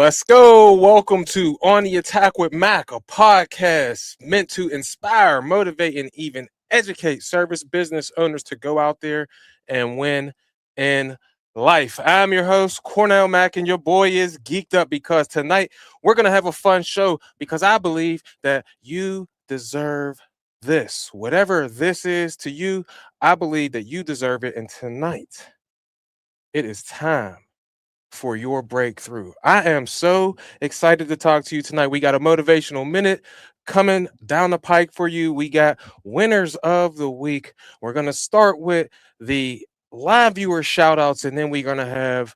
Let's go. Welcome to On the Attack with Mac, a podcast meant to inspire, motivate, and even educate service business owners to go out there and win in life. I'm your host, Cornell Mack, and your boy is geeked up because tonight we're going to have a fun show because I believe that you deserve this. Whatever this is to you, I believe that you deserve it. And tonight, it is time for your breakthrough. I am so excited to talk to you tonight. We got a motivational minute coming down the pike for you. We got winners of the week. We're going to start with the live viewer shout outs, and then we're going to have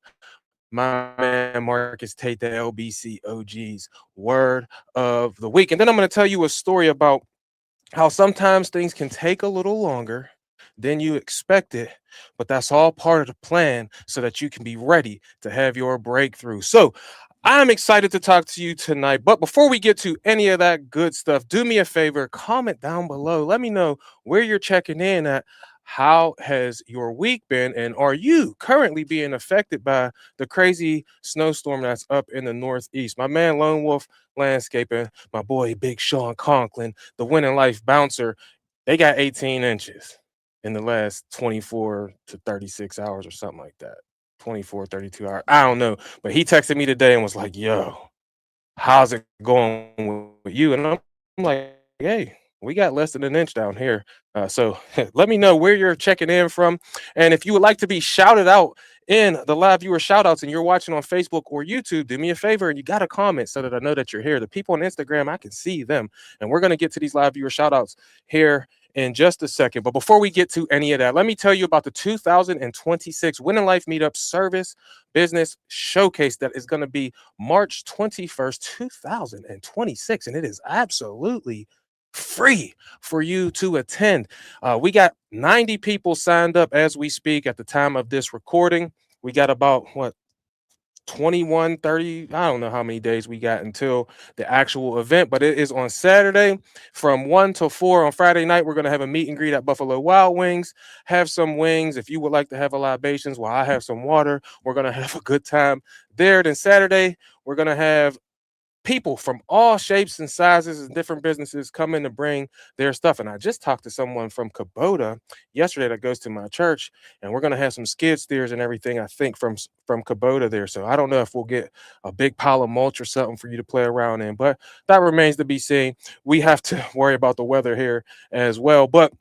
my man Marcus Tate, the LBC OG's word of the week. And then I'm going to tell you a story about how sometimes things can take a little longer than you expected, but that's all part of the plan so that you can be ready to have your breakthrough. So I'm excited to talk to you tonight. But before we get to any of that good stuff, do me a favor, comment down below. Let me know where you're checking in at. How has your week been? And are you currently being affected by the crazy snowstorm that's up in the Northeast? My man Lone Wolf Landscaping, my boy Big Sean Conklin, the Winning Life bouncer, they got 18 inches in the last 24 to 36 hours or something like that. 24, 32 hours. I don't know. But he texted me today and was like, yo, how's it going with you? And I'm like, hey, we got less than an inch down here. So let me know where you're checking in from. And if you would like to be shouted out in the live viewer shout outs and you're watching on Facebook or YouTube, do me a favor and you got to comment so that I know that you're here. The people on Instagram, I can see them. And we're going to get to these live viewer shout outs here in just a second. But before we get to any of that, let me tell you about the 2026 Winning Life Meetup Service Business Showcase that is going to be March 21st, 2026. And it is absolutely free for you to attend. We got 90 people signed up as we speak at the time of this recording. We got about 21, 30, I don't know how many days we got until the actual event, but it is on Saturday from 1 to 4. On Friday night, we're going to have a meet and greet at Buffalo Wild Wings, have some wings. If you would like to have a libations while I have some water, we're going to have a good time there. Then Saturday, we're going to have people from all shapes and sizes and different businesses come in to bring their stuff. And I just talked to someone from Kubota yesterday that goes to my church, and we're going to have some skid steers and everything, I think, from Kubota there. So I don't know if we'll get a big pile of mulch or something for you to play around in, but that remains to be seen. We have to worry about the weather here as well. But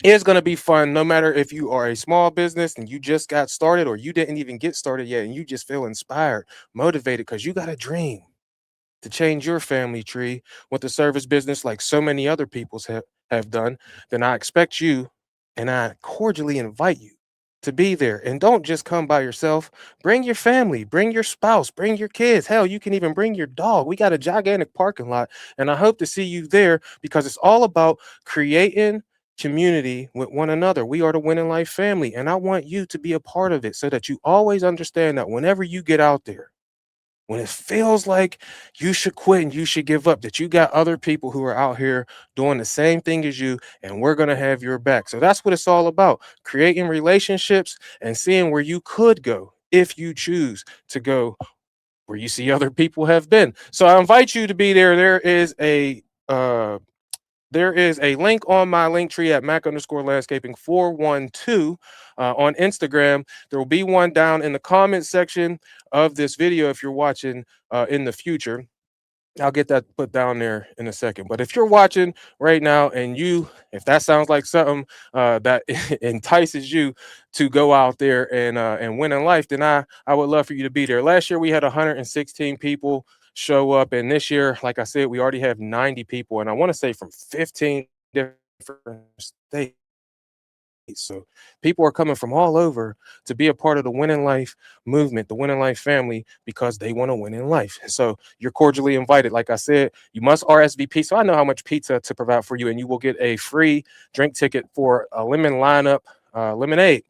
it's going to be fun no matter if you are a small business and you just got started or you didn't even get started yet and you just feel inspired, motivated because you got a dream to change your family tree with the service business like so many other people's have done, then I expect you and I cordially invite you to be there. And don't just come by yourself. Bring your family, bring your spouse, bring your kids. Hell, you can even bring your dog. We got a gigantic parking lot, and I hope to see you there because it's all about creating community with one another. We are the Winning Life family, and I want you to be a part of it so that you always understand that whenever you get out there, when it feels like you should quit and you should give up, that you got other people who are out here doing the same thing as you, and we're going to have your back. So that's what it's all about, creating relationships and seeing where you could go if you choose to go where you see other people have been. So I invite you to be there. There is a link on my link tree at Mac_landscaping 412 on Instagram. There will be one down in the comment section of this video if you're watching in the future. I'll get that put down there in a second. But if you're watching right now and if that sounds like something that entices you to go out there and win in life, then I would love for you to be there. Last year we had 116 people show up, and this year, like I said, we already have 90 people, and I want to say from 15 different states. So people are coming from all over to be a part of the Winning Life movement, the Winning Life family, because they want to win in life. So you're cordially invited. Like I said, you must RSVP. So I know how much pizza to provide for you, and you will get a free drink ticket for a lemon lineup, lemonade,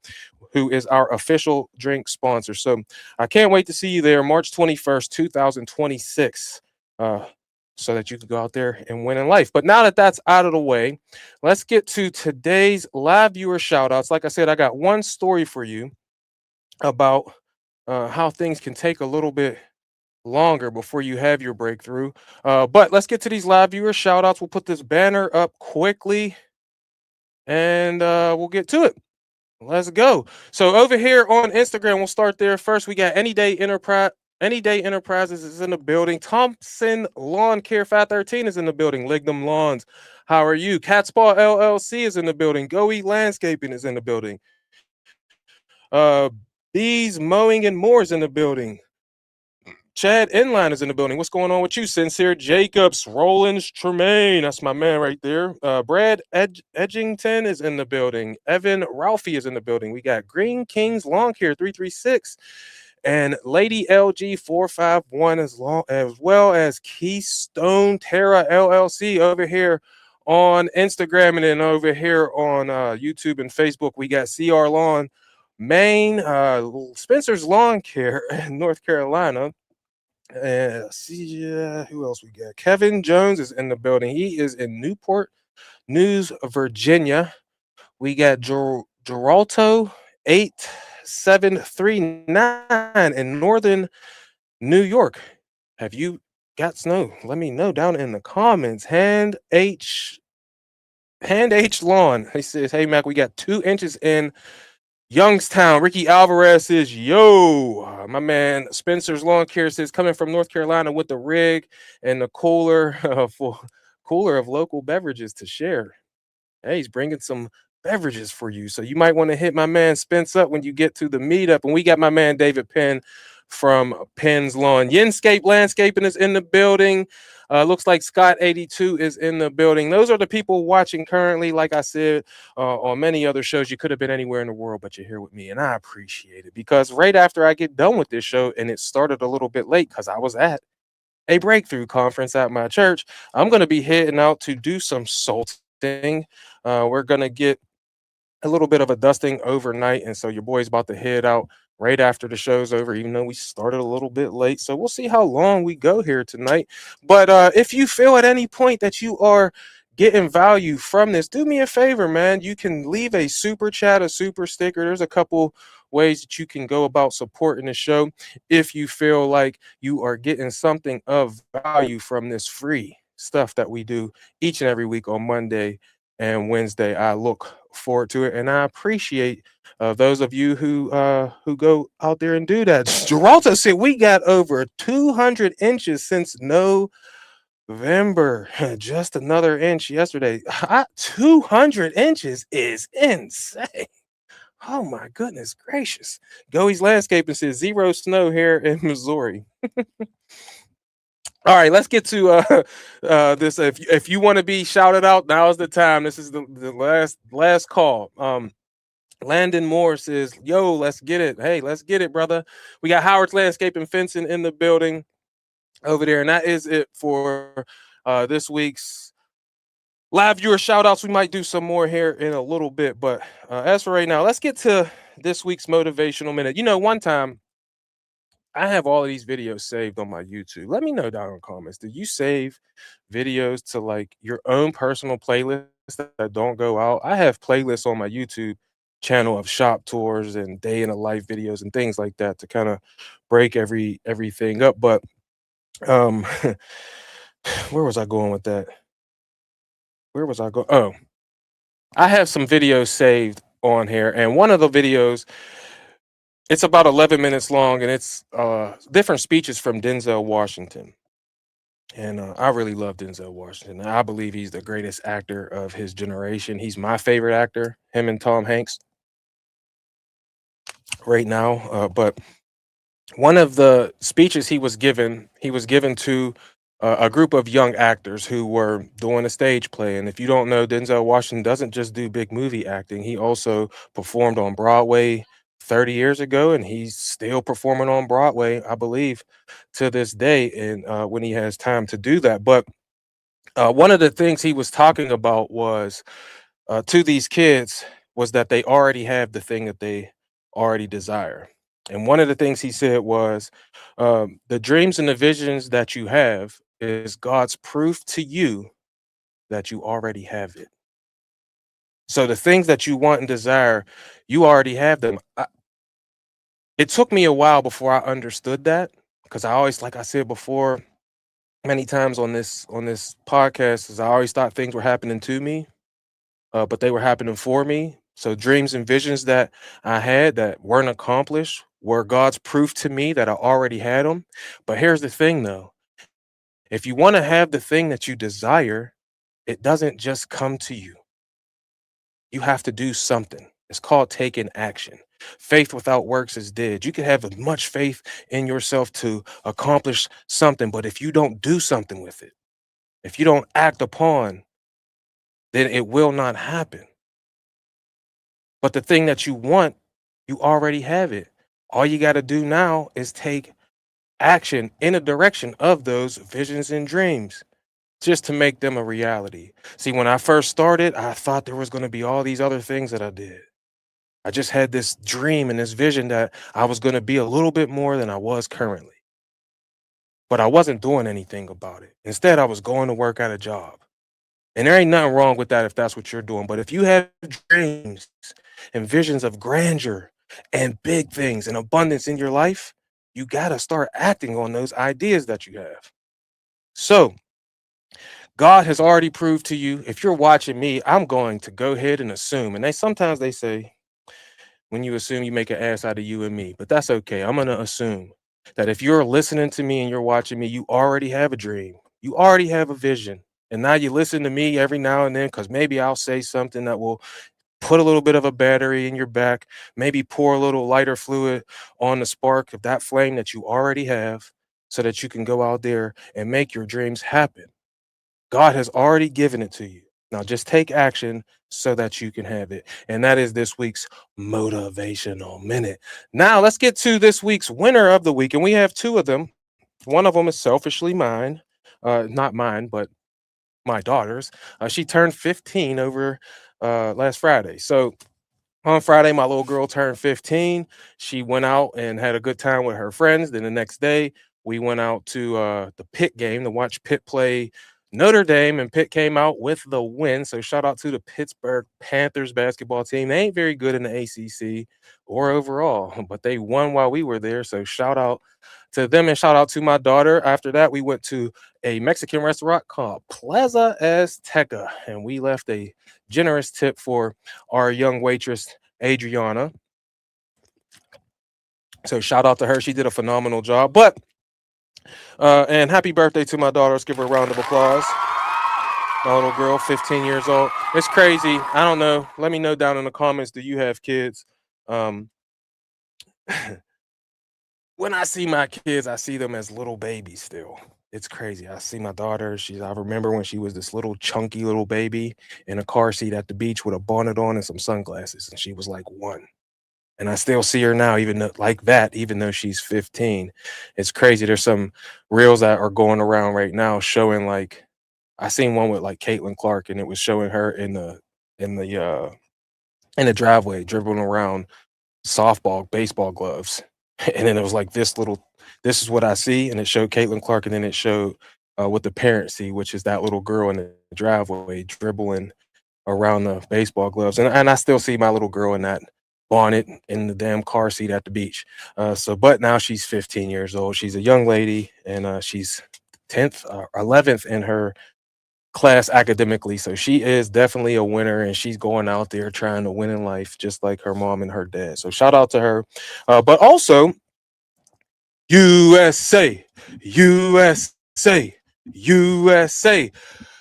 who is our official drink sponsor. So I can't wait to see you there, March 21st, 2026. So that you can go out there and win in life. But now that that's out of the way, let's get to today's live viewer shout outs. Like I said, I got one story for you about how things can take a little bit longer before you have your breakthrough. But let's get to these live viewer shout outs. We'll put this banner up quickly and we'll get to it. Let's go. So over here on Instagram, we'll start there first. We got Any Day Enterprises is in the building. Thompson Lawn Care 513 is in the building. Lignum Lawns. How are you? Catspaw LLC is in the building. Go Eat Landscaping is in the building. Uh Bees Mowing and More is in the building. Chad Inline is in the building. What's going on with you? Sincere Jacobs, Rollins Tremaine. That's my man right there. Brad Edgington is in the building. Evan Ralphie is in the building. We got Green Kings Lawn Care 336 and Lady LG 451 as well as Keystone Terra LLC over here on Instagram, and then over here on YouTube and Facebook. We got CR Lawn Maine, Spencer's Lawn Care in North Carolina. See who else we got. Kevin Jones is in the building. He is in Newport News, Virginia. We got Geralto 8739 in Northern New York. Have you got snow? Let me know down in the comments. Hand H Lawn. He says, "Hey Mac, we got 2 inches in Youngstown." Ricky Alvarez says, "Yo." My man Spencer's Lawn Care says, "Coming from North Carolina with the rig and the cooler cooler of local beverages to share." Hey, he's bringing some beverages for you. So you might want to hit my man Spence up when you get to the meetup. And we got my man David Penn from Penn's Lawn. Yinscape Landscaping is in the building. Looks like Scott 82 is in the building. Those are the people watching currently. Like I said, on many other shows, you could have been anywhere in the world, but you're here with me, and I appreciate it, because right after I get done with this show, and it started a little bit late because I was at a breakthrough conference at my church, I'm going to be heading out to do some salting. We're going to get a little bit of a dusting overnight, and so your boy's about to head out right after the show's over, even though we started a little bit late. So we'll see how long we go here tonight. But if you feel at any point that you are getting value from this, do me a favor, man. You can leave a super chat, a super sticker. There's a couple ways that you can go about supporting the show if you feel like you are getting something of value from this free stuff that we do each and every week on Monday and Wednesday. I look forward to it, and I appreciate those of you who go out there and do that. Geraldo said we got over 200 inches since November. Just another inch yesterday. 200 inches is insane. Oh my goodness gracious. Goey's Landscaping says 0 snow here in Missouri. All right, let's get to this. If you want to be shouted out, now is the time. This is the last call. Landon Moore says, "Yo, let's get it. Hey, let's get it, brother." We got Howard's Landscape and Fencing in the building over there, and that is it for this week's live viewer shout outs. We might do some more here in a little bit, but as for right now, let's get to this week's motivational minute. You know, one time I have all of these videos saved on my YouTube. Let me know down in the comments. Do you save videos to like your own personal playlists that don't go out? I have playlists on my YouTube channel of shop tours and day in a life videos and things like that to kind of break everything up. But um where was I going with that? Where was I going? Oh, I have some videos saved on here, and one of the videos, it's about 11 minutes long, and it's different speeches from Denzel Washington. And I really love Denzel Washington. I believe he's the greatest actor of his generation. He's my favorite actor, him and Tom Hanks right now. But one of the speeches he was given to a group of young actors who were doing a stage play. And if you don't know, Denzel Washington doesn't just do big movie acting. He also performed on Broadway 30 years ago, and he's still performing on Broadway, I believe, to this day, and when he has time to do that. But one of the things he was talking about was to these kids was that they already have the thing that they already desire. And one of the things he said was, the dreams and the visions that you have is God's proof to you that you already have it. So the things that you want and desire, you already have them. It took me a while before I understood that, because I always, like I said before, many times on this podcast, is I always thought things were happening to me, but they were happening for me. So dreams and visions that I had that weren't accomplished were God's proof to me that I already had them. But here's the thing, though: if you want to have the thing that you desire, it doesn't just come to you. You have to do something. It's called taking action. Faith without works is dead. You can have as much faith in yourself to accomplish something, but if you don't do something with it, if you don't act upon, then it will not happen. But the thing that you want, you already have it. All you got to do now is take action in a direction of those visions and dreams just to make them a reality. See, when I first started, I thought there was going to be all these other things that I did. I just had this dream and this vision that I was going to be a little bit more than I was currently, but I wasn't doing anything about it. Instead, I was going to work at a job. And there ain't nothing wrong with that if that's what you're doing. But if you have dreams and visions of grandeur and big things and abundance in your life, you got to start acting on those ideas that you have. So, God has already proved to you. If you're watching me, I'm going to go ahead and assume. And they sometimes they say, when you assume, you make an ass out of you and me, but that's okay. I'm going to assume that if you're listening to me and you're watching me, you already have a dream. You already have a vision. And now you listen to me every now and then because maybe I'll say something that will put a little bit of a battery in your back, maybe pour a little lighter fluid on the spark of that flame that you already have so that you can go out there and make your dreams happen. God has already given it to you. Now just take action so that you can have it. And that is this week's motivational minute. Now let's get to this week's winner of the week. And we have two of them. One of them is selfishly mine, not mine, but my daughter's. She turned 15 over last Friday. So on Friday, my little girl turned 15. She went out and had a good time with her friends. Then the next day, we went out to the Pitt game to watch Pitt play Notre Dame, and Pitt came out with the win. So shout out to the Pittsburgh Panthers basketball team. They ain't very good in the ACC or overall, but they won while we were there. So shout out to them and shout out to my daughter. After that, we went to a Mexican restaurant called Plaza Azteca, and we left a generous tip for our young waitress, Adriana. So shout out to her. She did a phenomenal job. But and happy birthday to my daughter. Let's give her a round of applause. My little girl, 15 years old. It's crazy. I don't know. Let me know down in the comments. Do you have kids? Um, when I see my kids, I see them as little babies still. It's crazy. I see my daughter. I remember when she was this little chunky little baby in a car seat at the beach with a bonnet on and some sunglasses, and she was like one. And I still see her now, even though, like that, even though she's 15. It's crazy. There's some reels that are going around right now showing, like, I seen one with like Caitlin Clark, and it was showing her in the in the driveway dribbling around softball, baseball gloves. And then it was like this is what I see. And it showed Caitlin Clark, and then it showed what the parents see, which is that little girl in the driveway dribbling around the baseball gloves. And I still see my little girl in that bonnet in the damn car seat at the beach. But now she's 15 years old. She's a young lady, and she's 10th or 11th in her class academically. So she is definitely a winner, and she's going out there trying to win in life, just like her mom and her dad. So shout out to her. But also, USA, USA, USA.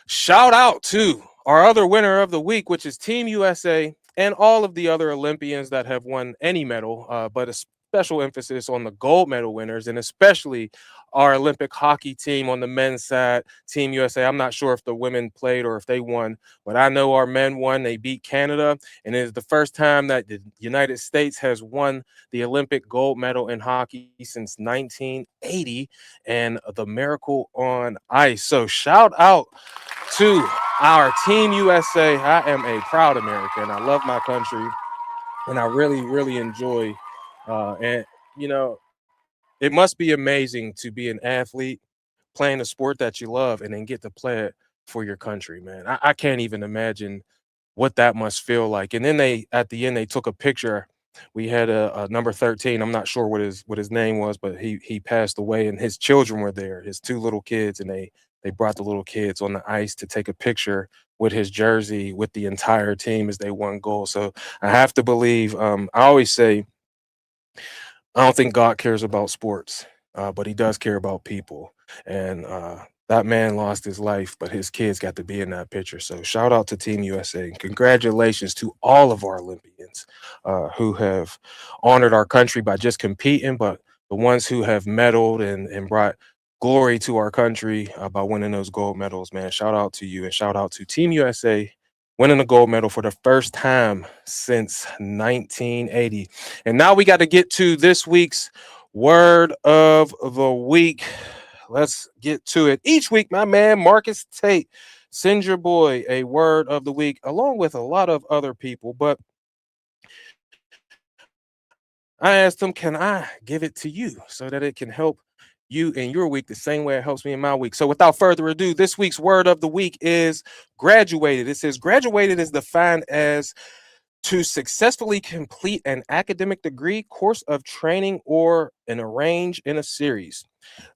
Shout out to our other winner of the week, which is Team USA, and all of the other Olympians that have won any medal, but a special emphasis on the gold medal winners, and especially our Olympic hockey team on the men's side, Team USA. I'm not sure if the women played or if they won, but I know our men won. They beat Canada, and it is the first time that the United States has won the Olympic gold medal in hockey since 1980, and the miracle on ice. So shout out to our Team USA. I am a proud American. I love my country, and I really, really enjoy. And you know, it must be amazing to be an athlete playing a sport that you love and then get to play it for your country, man. I can't even imagine what that must feel like. And then at the end, they took a picture We had a number 13. I'm not sure what his name was, but he passed away, and his children were there, his two little kids, and they brought the little kids on the ice to take a picture with his jersey with the entire team as they won gold. So I have to believe. I always say I don't think God cares about sports, but He does care about people. And that man lost his life, but his kids got to be in that picture. So shout out to Team USA and congratulations to all of our Olympians who have honored our country by just competing, but the ones who have medaled and brought glory to our country by winning those gold medals, man. Shout out to you and shout out to Team USA winning a gold medal for the first time since 1980. And now we got to get to this week's word of the week. Let's get to it. Each week, my man Marcus Tate sends your boy a word of the week, along with a lot of other people. But I asked him, can I give it to you so that it can help you in your week the same way it helps me in my week? So without further ado, this week's word of the week is graduated. It says graduated is defined as to successfully complete an academic degree, course of training, or an arrange in a series.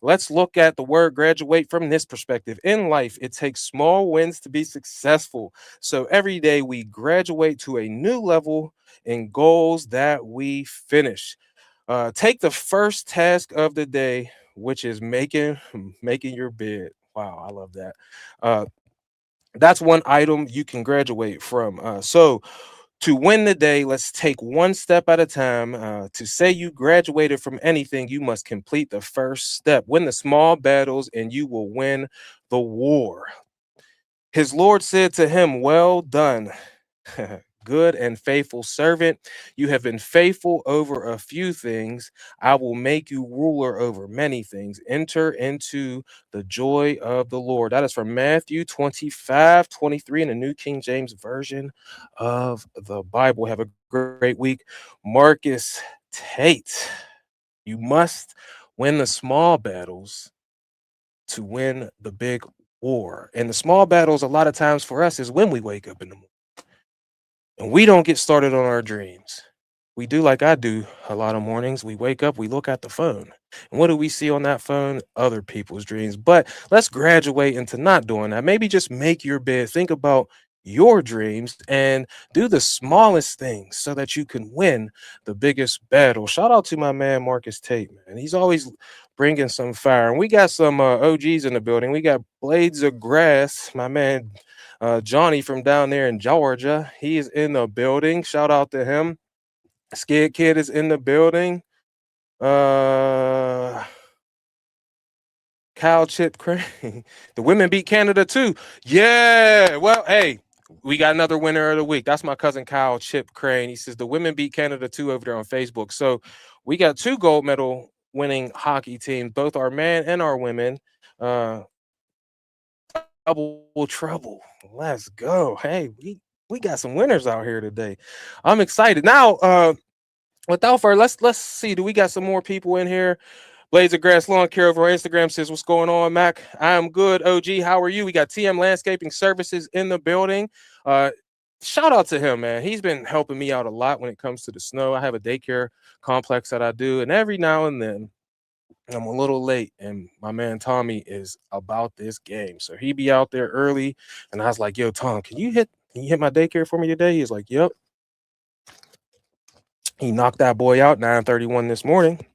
Let's look at the word graduate from this perspective. In life, it takes small wins to be successful. So every day we graduate to a new level in goals that we finish. Take the first task of the day, which is making your bed. Wow, I love that. Uh, that's one item you can graduate from. So to win the day, let's take one step at a time. To say you graduated from anything, you must complete the first step. Win the small battles, and you will win the war. His Lord said to him, well done, good and faithful servant. You have been faithful over a few things. I will make you ruler over many things. Enter into the joy of the Lord. That is from Matthew 25:23 in the New King James Version of the Bible. Have a great week. Marcus Tate. You must win the small battles to win the big war. And the small battles, a lot of times for us, is when we wake up in the morning and we don't get started on our dreams. We do like I do a lot of mornings. We wake up, we look at the phone. And what do we see on that phone? Other people's dreams. But let's graduate into not doing that. Maybe just make your bed. Think about your dreams and do the smallest things so that you can win the biggest battle. Shout out to my man Marcus Tate, man. He's always bringing some fire. And we got some OGs in the building. We got Blades of Grass, my man Johnny from down there in Georgia. He is in the building. Shout out to him. Skid Kid is in the building. Uh Kyle Chip Crane. The women beat Canada too. Yeah. Well, hey, we got another winner of the week. That's my cousin Kyle Chip Crane. He says the women beat Canada too over there on Facebook. So we got two gold medal winning hockey teams, both our men and our women. Uh Double trouble. Let's go. Hey, we got some winners out here today. I'm excited. Now, without further, let's see. Do we got some more people in here? Blades of Grass Lawn Care over on Instagram says, what's going on, Mac? I'm good. OG, how are you? We got TM Landscaping Services in the building. Shout out to him, man. He's been helping me out a lot when it comes to the snow. I have a daycare complex that I do, and every now and then I'm a little late, and my man Tommy is about this game. So he be out there early, and I was like, yo, Tom, can you hit my daycare for me today? He's like, yep. He knocked that boy out 9:31 this morning,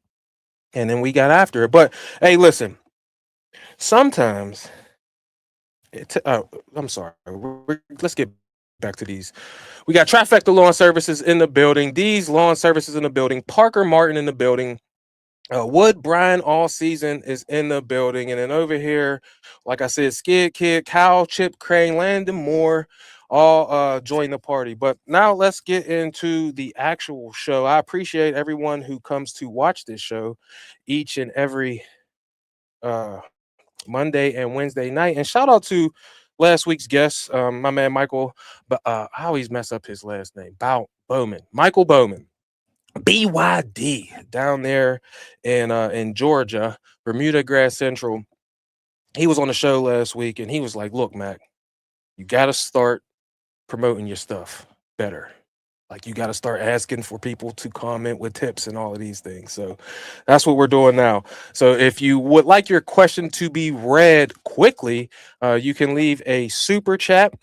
and then we got after it. But hey, listen, sometimes I'm sorry. Let's get back to these. We got Trifecta Lawn Services in the building. These lawn services in the building. Parker Martin in the building. Wood Brian all season is in the building, and then over here, like I said, Skid Kid, Kyle, Chip Crane, Landon Moore, all join the party. But now let's get into the actual show. I appreciate everyone who comes to watch this show each and every uh, Monday and Wednesday night. And shout out to last week's guest, my man Michael. But I always mess up his last name, Bowman, Michael Bowman. BYD down there in Georgia, Bermuda Grass Central. He was on the show last week and he was like, look, Mac, you gotta start promoting your stuff better. Like you got to start asking for people to comment with tips and all of these things. So that's what we're doing now. So if you would like your question to be read quickly, you can leave a super chat.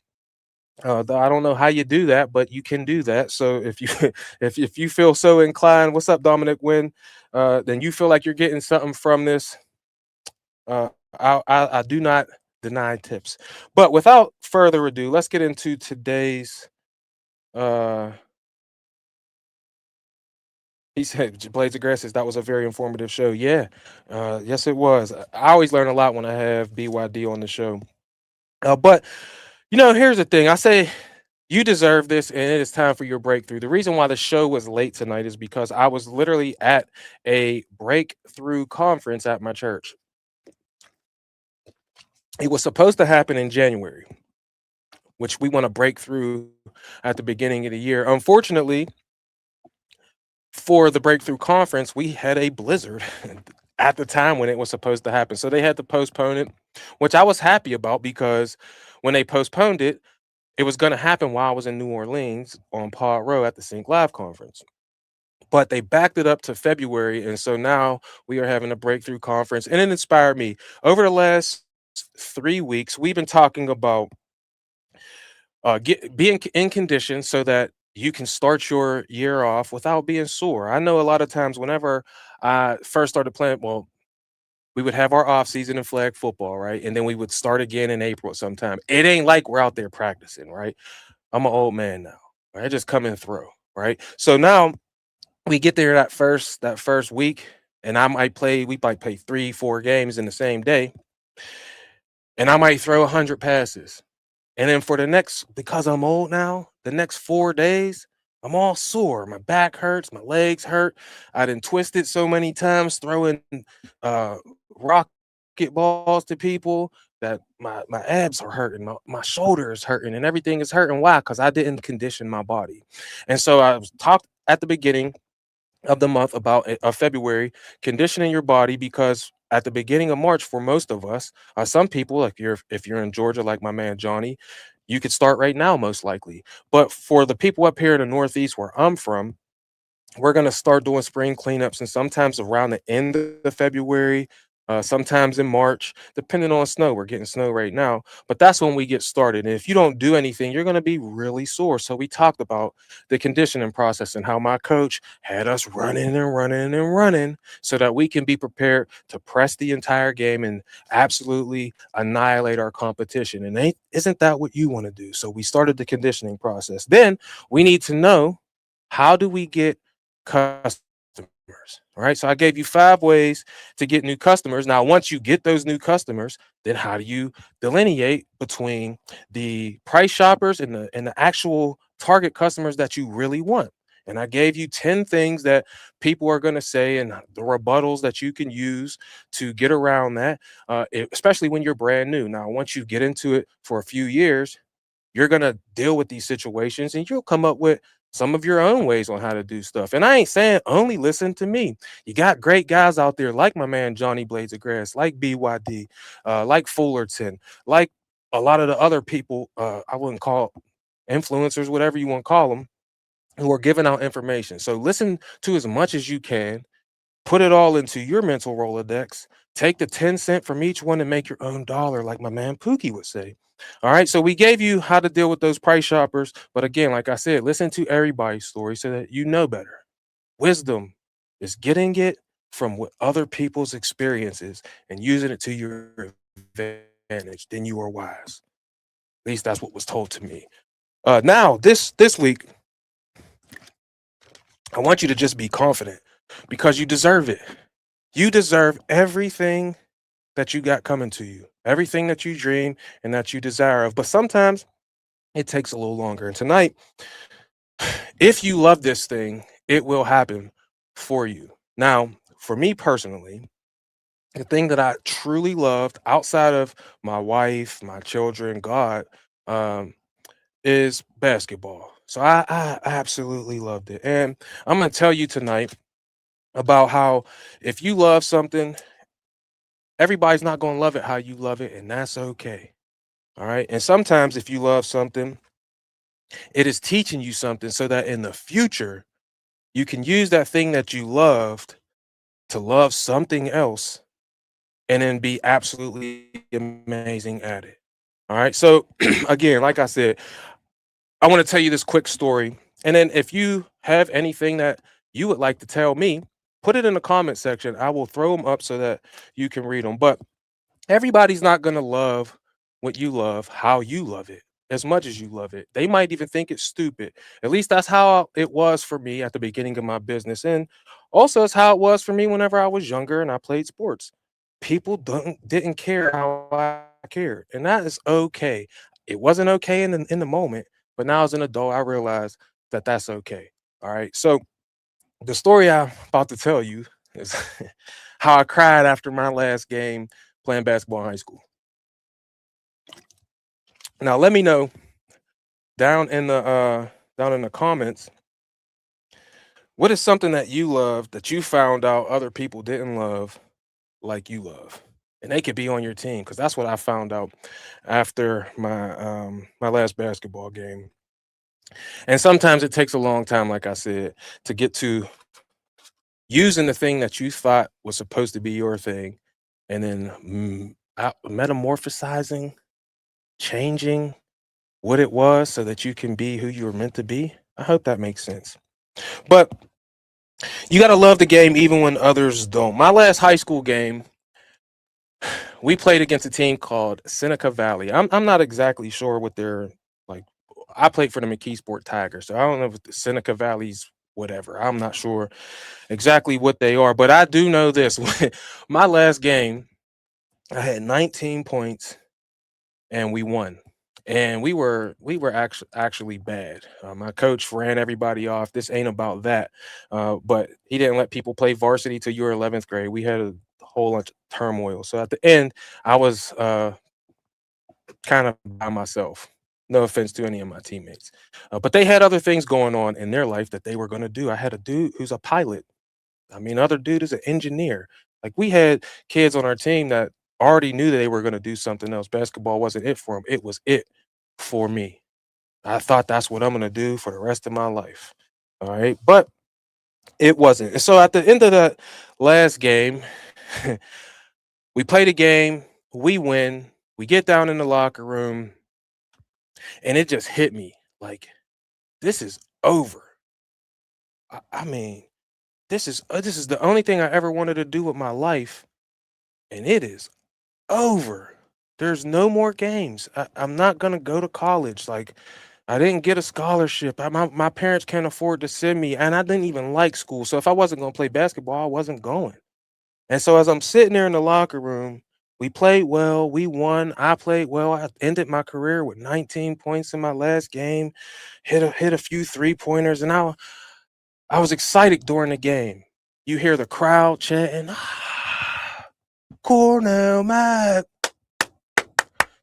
I don't know how you do that, but you can do that. So if you if you feel so inclined, what's up, Dominic? When then you feel like you're getting something from this, I do not deny tips. But without further ado, let's get into today's. Uh, he said, "Blades of Grass says that was a very informative show." Yeah, yes, it was. I always learn a lot when I have BYD on the show. But here's the thing. I say you deserve this, and it is time for your breakthrough. The reason why the show was late tonight is because I was literally at a breakthrough conference at my church. It was supposed to happen in January, which we want to break through at the beginning of the year. Unfortunately, for the breakthrough conference, we had a blizzard at the time when it was supposed to happen. So they had to postpone it, which I was happy about because when they postponed it, it was going to happen while I was in New Orleans on Pod Row at the Sync Live conference. But they backed it up to February. And so now we are having a breakthrough conference, and it inspired me. Over the last 3 weeks, we've been talking about being in condition so that you can start your year off without being sore. I know a lot of times whenever I first started playing, well, we would have our off season in flag football, right? And then we would start again in April sometime. It ain't like we're out there practicing, right? I'm an old man now. Right? I just come and throw, right? So now we get there that first week, and we might play 3, 4 games in the same day, and I might throw 100 passes. And then for the next, because I'm old now, the next 4 days, I'm all sore. My back hurts, my legs hurt. I done twisted so many times throwing uh rocket balls to people that my abs are hurting, my shoulder is hurting, and everything is hurting. Why? Because I didn't condition my body. And so I was talked at the beginning of the month about February, conditioning your body, because at the beginning of March for most of us, some people, like if you're in Georgia, like my man Johnny, you could start right now most likely. But for the people up here in the Northeast where I'm from, we're going to start doing spring cleanups, and sometimes around the end of February, sometimes in March, depending on snow. We're getting snow right now, but that's when we get started. And if you don't do anything, you're going to be really sore. So we talked about the conditioning process and how my coach had us running and running and running so that we can be prepared to press the entire game and absolutely annihilate our competition. And isn't that what you want to do? So we started the conditioning process. Then we need to know, how do we get customers? All right. So I gave you 5 ways to get new customers. Now, once you get those new customers, then how do you delineate between the price shoppers and the actual target customers that you really want? And I gave you 10 things that people are going to say and the rebuttals that you can use to get around that, especially when you're brand new. Now, once you get into it for a few years, you're going to deal with these situations and you'll come up with some of your own ways on how to do stuff. And I ain't saying only listen to me. You got great guys out there like my man Johnny Blades of Grass, like BYD, like Fullerton, like a lot of the other people, I wouldn't call influencers, whatever you want to call them, who are giving out information. So listen to as much as you can, put it all into your mental Rolodex. Take the 10 cent from each one and make your own dollar, like my man Pookie would say. All right. So we gave you how to deal with those price shoppers. But again, like I said, listen to everybody's story so that you know better. Wisdom is getting it from what other people's experiences and using it to your advantage. Then you are wise. At least that's what was told to me. Now, this week, I want you to just be confident because you deserve it. You deserve everything that you got coming to you, everything that you dream and that you desire of. But sometimes it takes a little longer. And tonight, if you love this thing, it will happen for you. Now, for me personally, the thing that I truly loved outside of my wife, my children, God, um, is basketball. So I absolutely loved it. And I'm going to tell you tonight about how if you love something, everybody's not going to love it how you love it, and that's okay. All right. And sometimes if you love something, It is teaching you something so that in the future you can use that thing that you loved to love something else and then be absolutely amazing at it. All right. So again, like I said, I want to tell you this quick story. And then if you have anything that you would like to tell me, put it in the comment section. I will throw them up so that you can read them. But everybody's not going to love what you love, how you love it, as much as you love it. They might even think it's stupid. At least that's how it was for me at the beginning of my business. And also, it's how it was for me whenever I was younger and I played sports. People didn't care how I cared. And that is okay. It wasn't okay in the moment, but now as an adult, I realize that that's okay. All right. So the story I'm about to tell you is how I cried after my last game playing basketball in high school. Now let me know down in the comments, what is something that you love that you found out other people didn't love like you love? And they could be on your team because that's what I found out after my last basketball game. And sometimes it takes a long time, like I said, to get to using the thing that you thought was supposed to be your thing and then metamorphosizing, changing what it was so that you can be who you were meant to be. I hope that makes sense. But you got to love the game even when others don't. My last high school game, we played against a team called Seneca Valley. I'm not exactly sure what they're like. I played for the McKeesport Tigers, so I don't know if the Seneca Valley's whatever. I'm not sure exactly what they are, but I do know this. My last game, I had 19 points and we won. And we were actually bad. My coach ran everybody off. This ain't about that, but he didn't let people play varsity till you were 11th grade. We had a whole bunch of turmoil. So at the end, I was kind of by myself. No offense to any of my teammates, but they had other things going on in their life that they were going to do. I had a dude who's a pilot. I mean, other dude is an engineer. Like we had kids on our team that already knew that they were going to do something else. Basketball wasn't it for them. It was it for me. I thought that's what I'm going to do for the rest of my life. All right. But it wasn't. And so at the end of the last game, we play the game, we win, we get down in the locker room, and it just hit me like, this is over. I mean, this is the only thing I ever wanted to do with my life, and it is over. There's no more games. I'm not gonna go to college. Like, I didn't get a scholarship. My parents can't afford to send me, and I didn't even like school. So if I wasn't gonna play basketball, I wasn't going. And so as I'm sitting there in the locker room, we played well. We won. I played well. I ended my career with 19 points in my last game. Hit a few 3 pointers, and I was excited during the game. You hear the crowd chanting, Cornell Mac.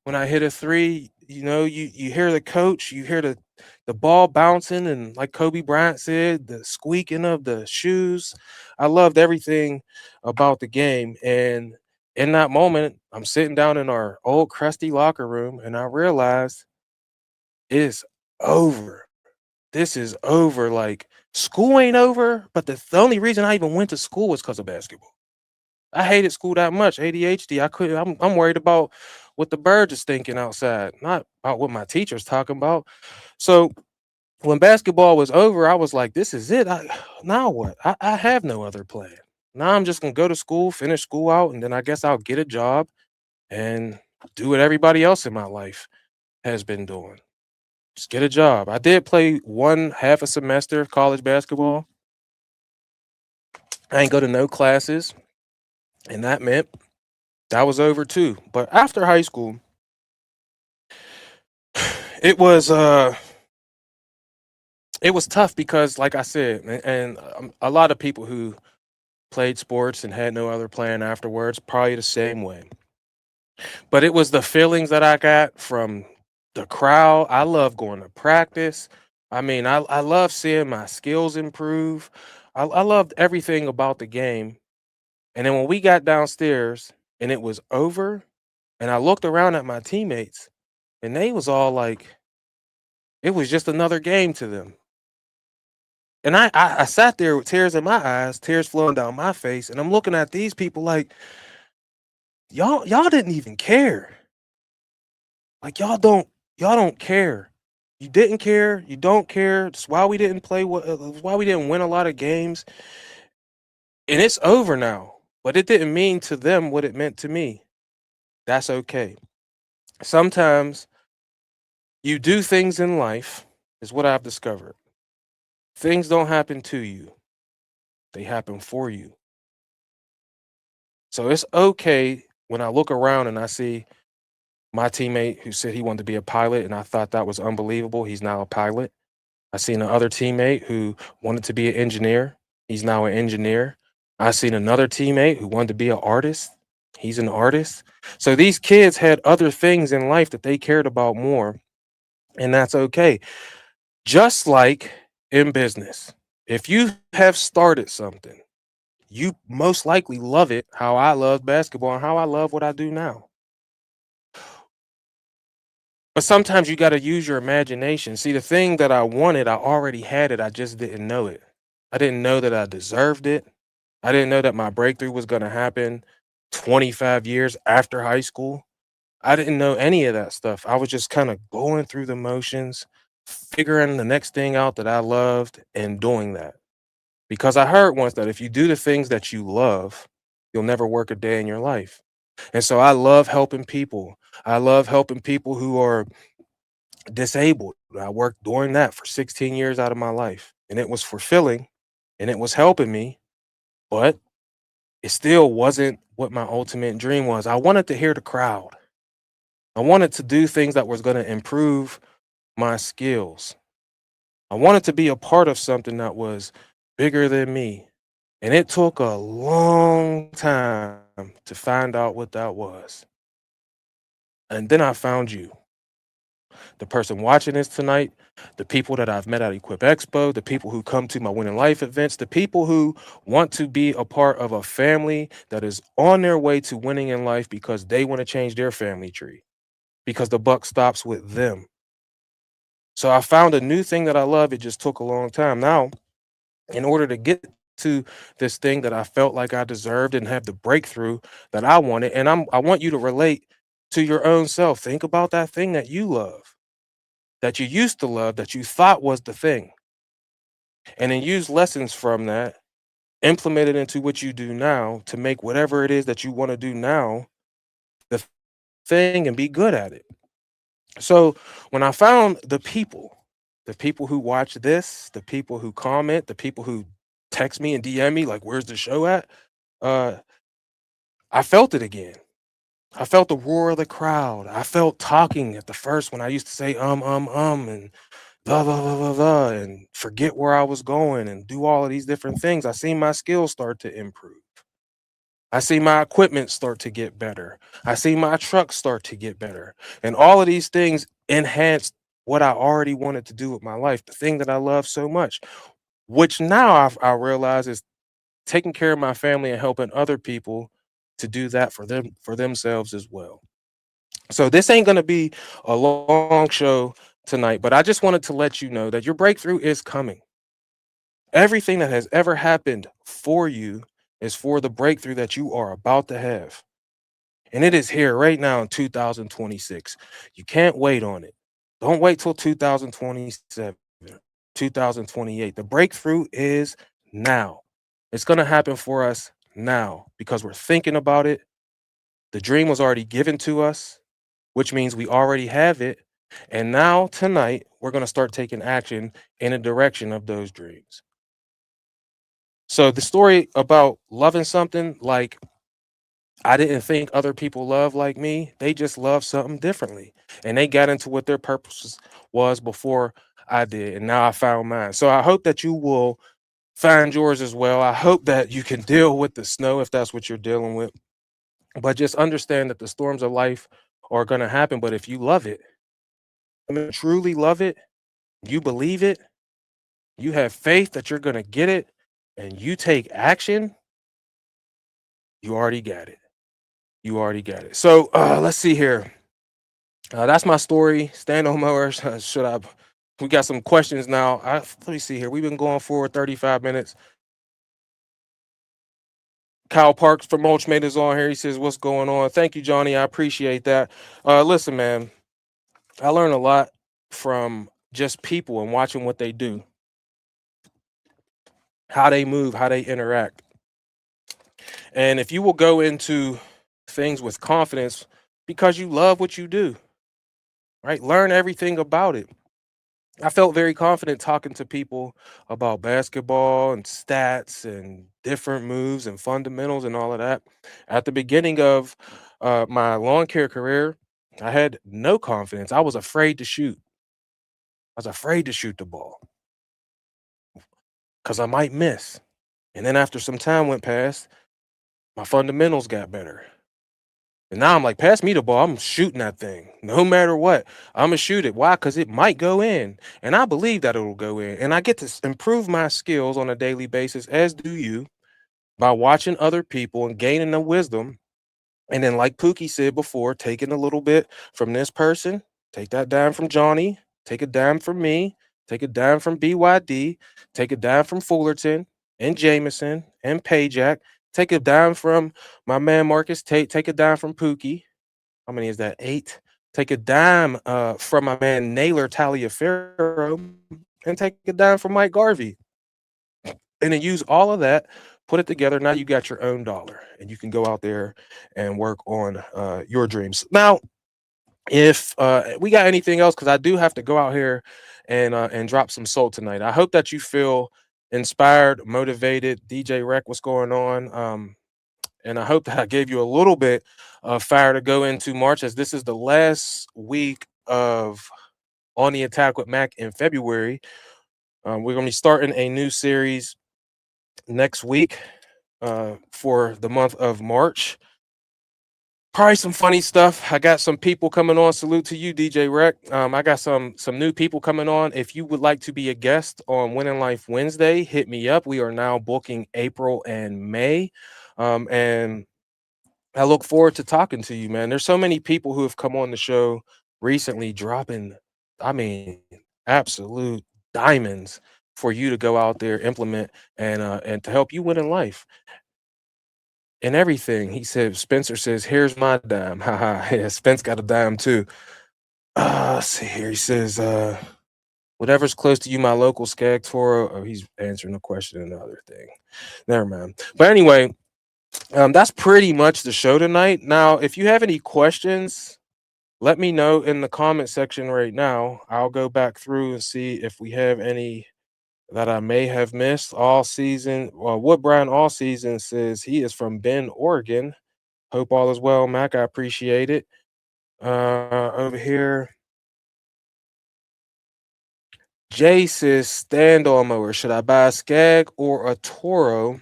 When I hit a three, you hear the coach, you hear the ball bouncing, and like Kobe Bryant said, the squeaking of the shoes. I loved everything about the game. And in that moment, I'm sitting down in our old crusty locker room, and I realized it's over. This is over. Like school ain't over, but the only reason I even went to school was because of basketball. I hated school that much. ADHD. I couldn't. I'm worried about what the birds is thinking outside, not about what my teacher's talking about. So when basketball was over, I was like, "This is it. Now what? I have no other plan. Now I'm just gonna go to school, finish school out, and then I guess I'll get a job and do what everybody else in my life has been doing. Just get a job." I did play one half a semester of college basketball. I ain't go to no classes, and that meant that was over too. But after high school, it was it was tough because, like I said, and a lot of people who played sports and had no other plan afterwards probably the same way. But it was the feelings that I got from the crowd. I love going to practice. I mean, I love seeing my skills improve. I loved everything about the game. And then when we got downstairs and it was over, and I looked around at my teammates, and they was all like, It was just another game to them. And I sat there with tears in my eyes, tears flowing down my face, and I'm looking at these people like, y'all didn't even care. Like y'all don't care. You didn't care. You don't care. That's why we didn't play. That's why we didn't win a lot of games. And it's over now. But it didn't mean to them what it meant to me. That's okay. Sometimes you do things in life, is what I've discovered. Things don't happen to you, they happen for you. So it's okay when I look around and I see my teammate who said he wanted to be a pilot, and I thought that was unbelievable. He's now a pilot. I seen another teammate who wanted to be an engineer. He's now an engineer. I seen another teammate who wanted to be an artist. He's an artist. So these kids had other things in life that they cared about more, and that's okay. Just like in business, if you have started something, you most likely love it how I love basketball and how I love what I do now. But sometimes you got to use your imagination. See, the thing that I wanted, I already had it. I just didn't know it. I didn't know that I deserved it. I didn't know that my breakthrough was going to happen 25 years after high school. I didn't know any of that stuff. I was just kind of going through the motions, figuring the next thing out that I loved and doing that. Because I heard once that if you do the things that you love, you'll never work a day in your life. And so I love helping people. I love helping people who are disabled. I worked doing that for 16 years out of my life. And it was fulfilling and it was helping me, but it still wasn't what my ultimate dream was. I wanted to hear the crowd. I wanted to do things that was going to improve my skills. I wanted to be a part of something that was bigger than me. And it took a long time to find out what that was. And then I found you, the person watching this tonight, the people that I've met at Equip Expo, the people who come to my Winning Life events, the people who want to be a part of a family that is on their way to winning in life because they want to change their family tree, because the buck stops with them. So I found a new thing that I love. It just took a long time. Now, in order to get to this thing that I felt like I deserved and have the breakthrough that I wanted, and I want you to relate to your own self. Think about that thing that you love, that you used to love, that you thought was the thing, and then use lessons from that, implement it into what you do now to make whatever it is that you want to do now the thing and be good at it. So when I found the people who watch this, the people who comment, the people who text me and DM me like, "Where's the show at?" Uh, I felt it again. I felt the roar of the crowd. I felt talking at the first when I used to say and blah blah blah blah blah and forget where I was going and do all of these different things. I seen my skills start to improve. I see my equipment start to get better. I see my truck start to get better. And all of these things enhanced what I already wanted to do with my life, the thing that I love so much, which now I realize is taking care of my family and helping other people to do that for them, for themselves as well. So this ain't going to be a long show tonight, but I just wanted to let you know that your breakthrough is coming. Everything that has ever happened for you is for the breakthrough that you are about to have. And it is here right now in 2026. You can't wait on it. Don't wait till 2027, 2028. The breakthrough is now. It's going to happen for us now because we're thinking about it. The dream was already given to us, which means we already have it. And now, tonight, we're going to start taking action in a direction of those dreams. So, the story about loving something like I didn't think other people love like me. They just love something differently. And they got into what their was before I did. And now I found mine. So I hope that you will find yours as well. I hope that you can deal with the snow if that's what you're dealing with. But just understand that the storms of life are going to happen. But if you love it, I mean, truly love it, you believe it, you have faith that you're going to get it, and you take action, you already got it. You already got it. So let's see here. That's my story. Stand on mowers. Shut up. We got some questions now. Let me see here. We've been going for 35 minutes. Kyle Parks from Mulchmate is on here. He says, "What's going on?" Thank you, Johnny. I appreciate that. Listen, man, I learn a lot from just people and watching what they do, how they move, how they interact. And if you will go into things with confidence because you love what you do, right? Learn everything about it. I felt very confident talking to people about basketball and stats and different moves and fundamentals and all of that. At the beginning of my lawn care career, I had no confidence. I was afraid to shoot. I was afraid to shoot the ball because I might miss. And then after some time went past, my fundamentals got better. And now I'm like, pass me the ball. I'm shooting that thing no matter what. I'm gonna shoot it. Why? Because it might go in, and I believe that it'll go in. And I get to improve my skills on a daily basis, as do you, by watching other people and gaining the wisdom. And then, like Pookie said before, taking a little bit from this person, take that dime from Johnny, take a dime from me, take a dime from BYD, take a dime from Fullerton and Jameson and Pajak, take a dime from my man Marcus Tate, take a dime from Pookie. How many is that? 8. Take a dime from my man Naylor Taliaferro and take a dime from Mike Garvey. And then use all of that, put it together. Now you got your own dollar and you can go out there and work on your dreams. Now, if we got anything else, because I do have to go out here and drop some soul tonight. I hope that you feel inspired, motivated. DJ Rec, what's going on? And I hope that I gave you a little bit of fire to go into March, as this is the last week of On the Attack with Mac in February. We're going to be starting a new series next week for the month of March. Probably some funny stuff. I got some people coming on. Salute to you, DJ Rec. I got some new people coming on. If you would like to be a guest on Winning Life Wednesday, hit me up. We are now booking April and May. And I look forward to talking to you, man. There's so many people who have come on the show recently dropping, I mean, absolute diamonds for you to go out there, implement, and to help you win in life and everything. He said, Spencer says, "Here's my dime." Haha. Yeah, Spence got a dime too. Let's see here. He says, whatever's close to you, my local Skag Toro. Oh, he's answering a question, another thing. Never mind. But anyway, that's pretty much the show tonight. Now, if you have any questions, let me know in the comment section right now. I'll go back through and see if we have any that I may have missed all season. Well, Wood Brown all season says he is from Bend, Oregon. Hope all is well, Mac. I appreciate it. Over here, Jay says stand on mower. Should I buy a Skag or a Toro?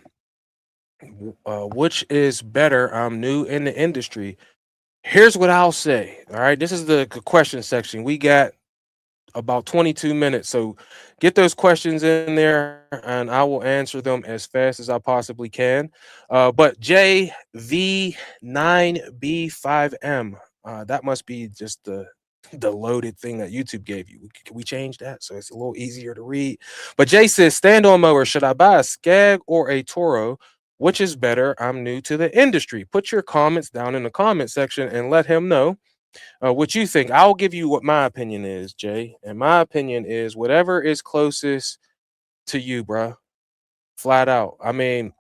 Which is better? I'm new in the industry. Here's what I'll say. All right, this is the question section. We got about 22 minutes, so get those questions in there, and I will answer them as fast as I possibly can. But JV9B5M, that must be just the loaded thing that YouTube gave you. Can we change that so it's a little easier to read? But Jay says, stand on mower. Should I buy a Skag or a Toro? Which is better? I'm new to the industry. Put your comments down in the comment section and let him know what you think. I'll give you what my opinion is, Jay. And my opinion is whatever is closest to you, bro. Flat out. I mean,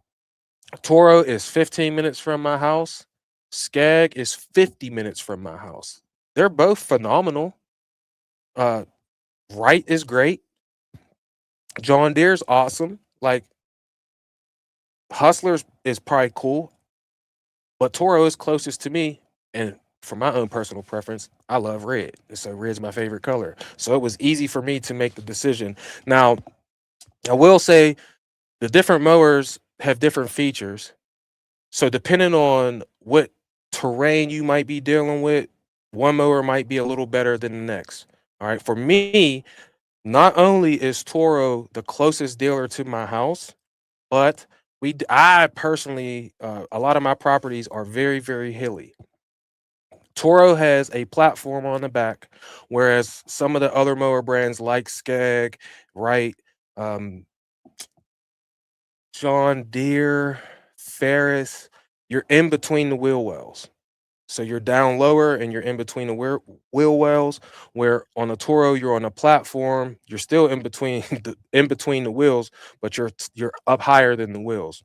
Toro is 15 minutes from my house. Skag is 50 minutes from my house. They're both phenomenal. Uh, Wright is great. John Deere's awesome. Like, Hustlers is probably cool, but Toro is closest to me. And for my own personal preference, I love red. So red's my favorite color. So it was easy for me to make the decision. Now, I will say the different mowers have different features. So depending on what terrain you might be dealing with, one mower might be a little better than the next. All right. For me, not only is Toro the closest dealer to my house, but I personally, a lot of my properties are very, very hilly. Toro has a platform on the back, whereas some of the other mower brands like Skag, Wright, um, John Deere, Ferris, you're in between the wheel wells. So you're down lower and you're in between the wheel wells. Where on a Toro, you're on a platform. You're still in between the wheels, but you're up higher than the wheels.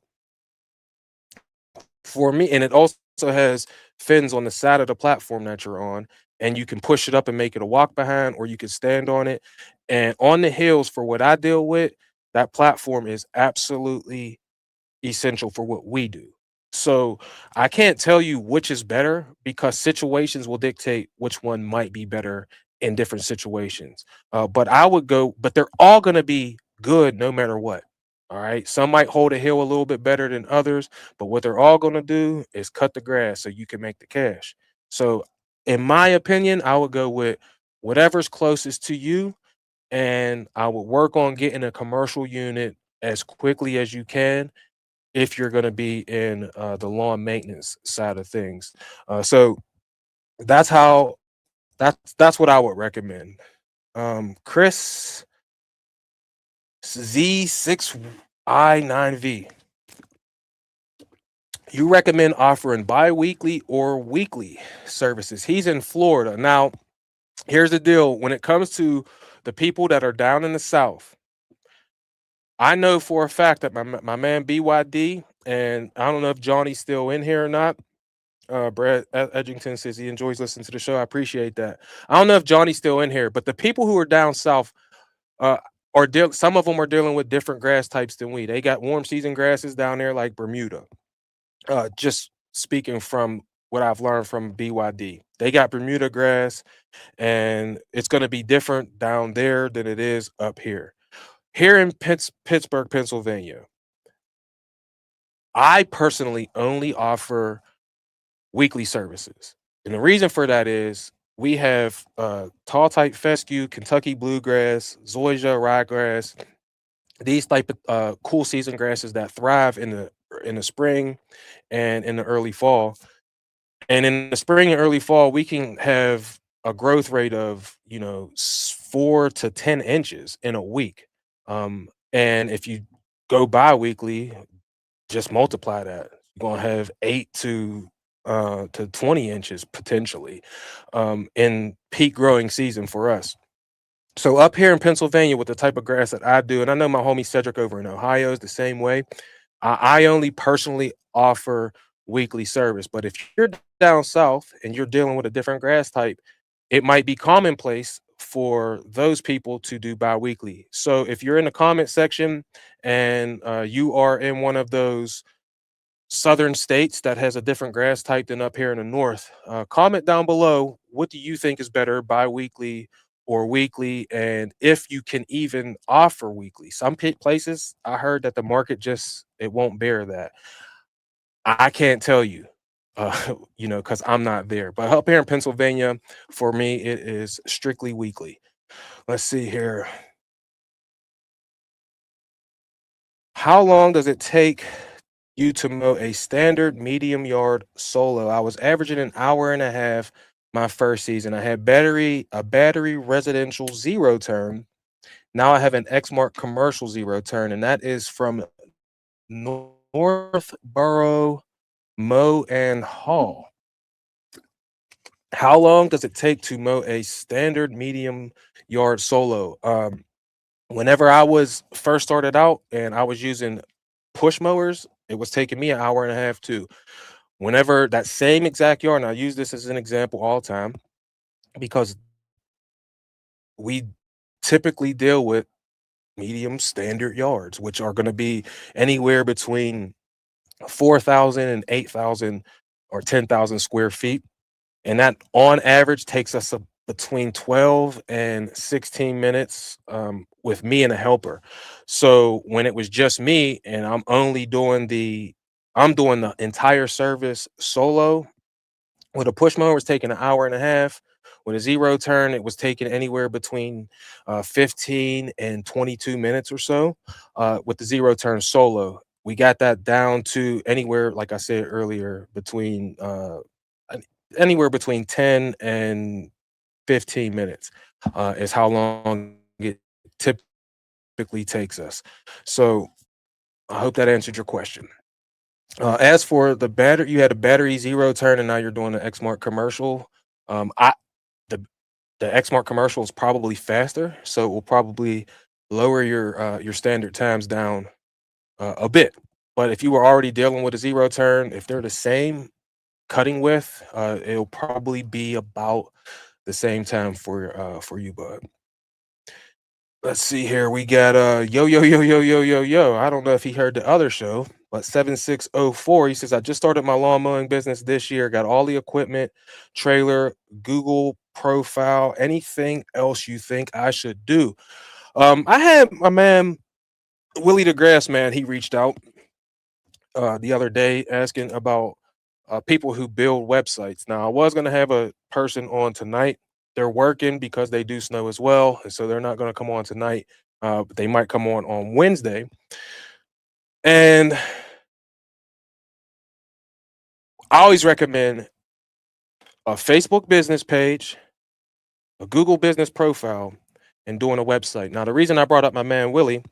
For me, and it also has fins on the side of the platform that you're on, and you can push it up and make it a walk behind, or you can stand on it. And on the hills, for what I deal with, that platform is absolutely essential for what we do. So I can't tell you which is better because situations will dictate which one might be better in different situations. But I would go, but they're all going to be good no matter what. All right. Some might hold a hill a little bit better than others, but what they're all going to do is cut the grass so you can make the cash. So, in my opinion, I would go with whatever's closest to you, and I would work on getting a commercial unit as quickly as you can if you're going to be in the lawn maintenance side of things. So that's how that's what I would recommend. Chris Z6I9V. You recommend offering bi-weekly or weekly services. He's in Florida. Now, here's the deal. When it comes to the people that are down in the South, I know for a fact that my man BYD, and I don't know if Johnny's still in here or not. Brad Edgington says he enjoys listening to the show. I appreciate that. I don't know if Johnny's still in here, but the people who are down south, uh, some of them are dealing with different grass types than we. They got warm season grasses down there like Bermuda. Just speaking from what I've learned from BYD, they got Bermuda grass, and it's going to be different down there than it is up here. Here in Pittsburgh, Pennsylvania, I personally only offer weekly services. And the reason for that is we have tall type fescue, Kentucky bluegrass, zoysia, ryegrass, these type of cool season grasses that thrive in the spring and in the early fall. And in the spring and early fall, we can have a growth rate of 4 to 10 inches in a week. And if you go bi-weekly, just multiply that. You're gonna have 8 to 20 inches potentially in peak growing season for us. So up here in Pennsylvania, with the type of grass that I do, and I know my homie Cedric over in Ohio is the same way. I only personally offer weekly service, but if you're down south and you're dealing with a different grass type, it might be commonplace for those people to do biweekly. So if you're in the comment section and you are in one of those southern states that has a different grass type than up here in the north, comment down below, what do you think is better, bi-weekly or weekly, and if you can even offer weekly. Some places I heard that the market just it won't bear that. I can't tell you, because I'm not there, but up here in Pennsylvania, for me it is strictly weekly. Let's see here. How long does it take you to mow a standard medium yard solo? I was averaging an hour and a half my first season. I had a battery residential zero turn. Now I have an Exmark commercial zero turn, and that is from Northborough Mow and Haul. How long does it take to mow a standard medium yard solo? Whenever I was first started out and I was using push mowers, it was taking me an hour and a half too. Whenever that same exact yard, and I use this as an example all the time because we typically deal with medium standard yards, which are going to be anywhere between 4,000 and 8,000 or 10,000 square feet. And that on average takes us between 12 and 16 minutes with me and a helper. So when it was just me and I'm doing the entire service solo. With a push mower, it's taking an hour and a half. With a zero turn, it was taking anywhere between 15 and 22 minutes or so. With the zero turn solo, we got that down to anywhere, like I said earlier, between anywhere between 10 and 15 minutes is how long it typically takes us. So I hope that answered your question. As for the battery, you had a battery zero turn, and now you're doing an Xmark commercial. I the the Xmark commercial is probably faster, so it will probably lower your standard times down a bit. But if you were already dealing with a zero turn, if they're the same cutting width, it'll probably be about the same time for you, bud. Let's see here. We got yo yo yo yo yo yo yo. I don't know if he heard the other show, but 7604. He says, I just started my lawn mowing business this year. Got all the equipment, trailer, Google profile, anything else you think I should do. I had my man Willie the Grass Man. He reached out the other day asking about people who build websites. Now, I was going to have a person on tonight. They're working because they do snow as well, and so they're not going to come on tonight. But they might come on Wednesday. And I always recommend a Facebook business page, a Google business profile, and doing a website. Now, the reason I brought up my man Willie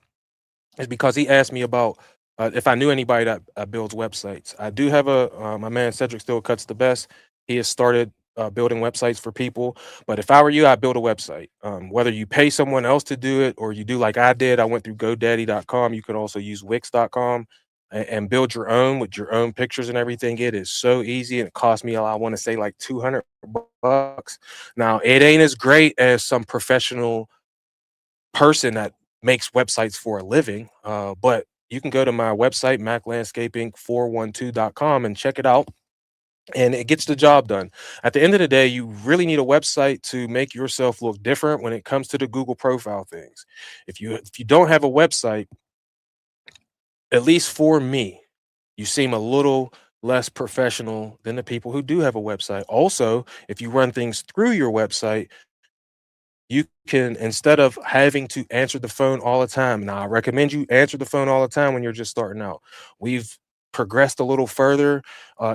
is because he asked me about if I knew anybody that builds websites. I do have a my man Cedric Still Cuts the Best. He has started building websites for people. But if I were you, I'd build a website. Whether you pay someone else to do it or you do like I did, I went through GoDaddy.com. You can also use Wix.com and build your own with your own pictures and everything. It is so easy, and it cost me, I want to say, like $200. Now, it ain't as great as some professional person that makes websites for a living. But you can go to my website, maclandscaping412.com, and check it out. And it gets the job done. At the end of the day, you really need a website to make yourself look different when it comes to the Google profile things. If you don't have a website, at least for me, you seem a little less professional than the people who do have a website. Also, if you run things through your website, you can, instead of having to answer the phone all the time. Now, I recommend you answer the phone all the time when you're just starting out. We've progressed a little further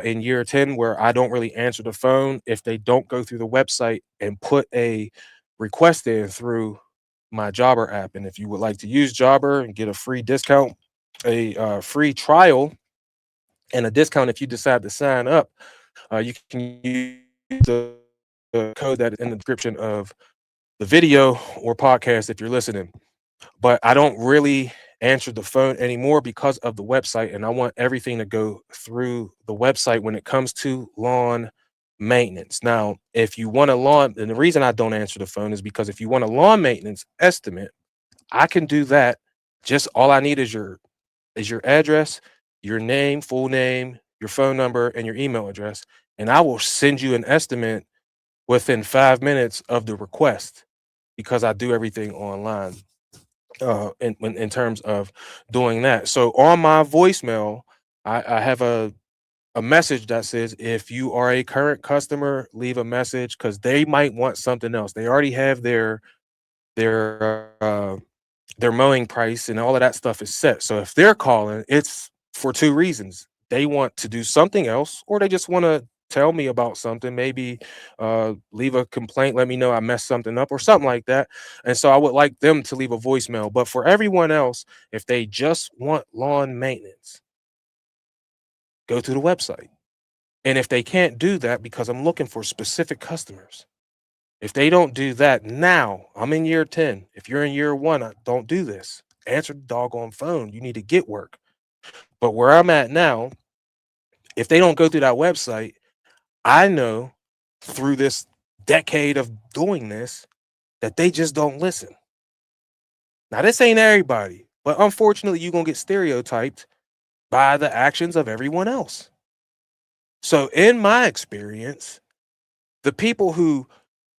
in year 10 where I don't really answer the phone if they don't go through the website and put a request in through my Jobber app. And if you would like to use Jobber and get a free discount, a free trial, and a discount if you decide to sign up, you can use the code that is in the description of the video or podcast if you're listening. But I don't really answer the phone anymore because of the website, and I want everything to go through the website when it comes to lawn maintenance. Now, if you want a lawn, and the reason I don't answer the phone is because if you want a lawn maintenance estimate, I can do that. Just all I need is your address, your name, full name, your phone number, and your email address, and I will send you an estimate within 5 minutes of the request because I do everything online in terms of doing that. So on my voicemail, I have a message that says if you are a current customer, leave a message because they might want something else. They already have their their mowing price and all of that stuff is set. So if they're calling, it's for two reasons. They want to do something else, or they just want to tell me about something, maybe leave a complaint, let me know I messed something up or something like that. And so I would like them to leave a voicemail. But for everyone else, if they just want lawn maintenance, go to the website. And if they can't do that, because I'm looking for specific customers, if they don't do that now, I'm in year 10. If you're in year one, don't do this. Answer the doggone phone. You need to get work. But where I'm at now, if they don't go through that website, I know through this decade of doing this that they just don't listen. Now, this ain't everybody, but unfortunately, you're going to get stereotyped by the actions of everyone else. So, in my experience, the people who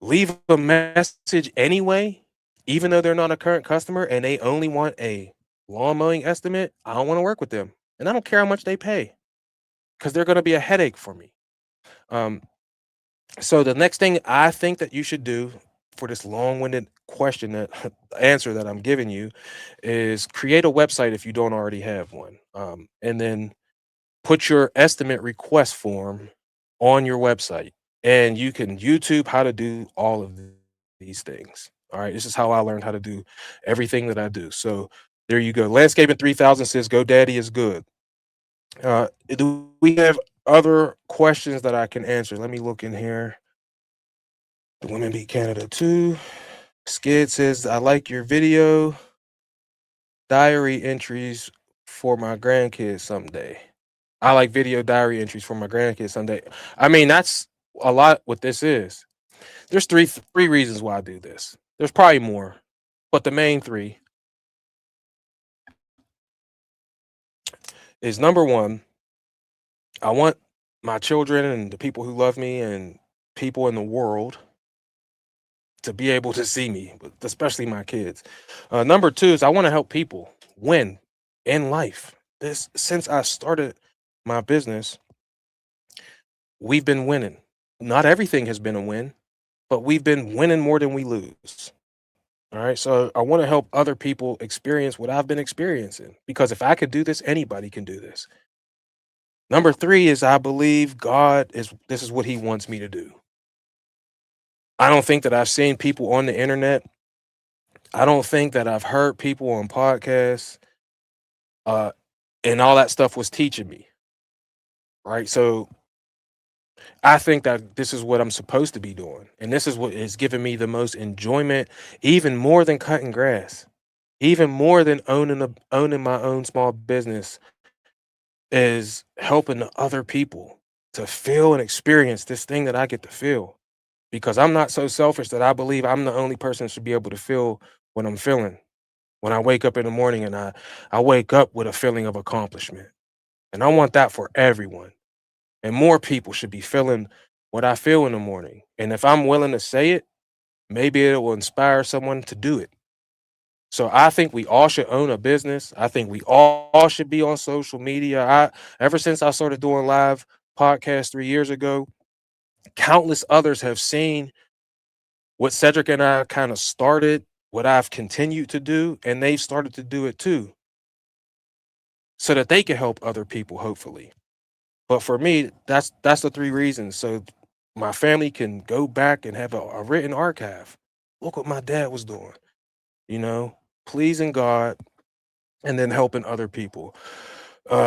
leave a message anyway, even though they're not a current customer and they only want a lawn mowing estimate, I don't want to work with them. And I don't care how much they pay because they're going to be a headache for me. Um, so the next thing I think that you should do for this long-winded question that answer that I'm giving you is create a website if you don't already have one. And then put your estimate request form on your website. and you can YouTube how to do all of these things. All right, this is how I learned how to do everything that I do. So there you go. Landscaping 3000 says GoDaddy is good. Do we have other questions that I can answer? Let me look in here. The Women Beat Canada too. Skid says, I like your video diary entries for my grandkids someday. I like video diary entries for my grandkids someday. I mean, that's a lot what this is. There's three reasons why I do this. There's probably more, but the main three is number one, I want my children and the people who love me and people in the world to be able to see me, but especially my kids. Number two is I want to help people win in life. This since I started my business, we've been winning. Not everything has been a win, but we've been winning more than we lose. All right. So I want to help other people experience what I've been experiencing because if I could do this, anybody can do this. Number three is I believe God is this is what he wants me to do. I don't think that I've seen people on the internet. I don't think that I've heard people on podcasts, uh, and all that stuff was teaching me. Right. So I think that this is what I'm supposed to be doing. And this is what is giving me the most enjoyment, even more than cutting grass, even more than owning my own small business, is helping the other people to feel and experience this thing that I get to feel. Because I'm not so selfish that I believe I'm the only person that should be able to feel what I'm feeling. When I wake up in the morning and I wake up with a feeling of accomplishment. And I want that for everyone. And more people should be feeling what I feel in the morning. And if I'm willing to say it, maybe it will inspire someone to do it. So I think we all should own a business. I think we all should be on social media. I ever since I started doing live podcasts 3 years ago, countless others have seen what Cedric and I kind of started, what I've continued to do, and they've started to do it too, so that they can help other people, hopefully. But for me, that's the three reasons. So my family can go back and have a written archive. Look what my dad was doing, you know, pleasing God and then helping other people.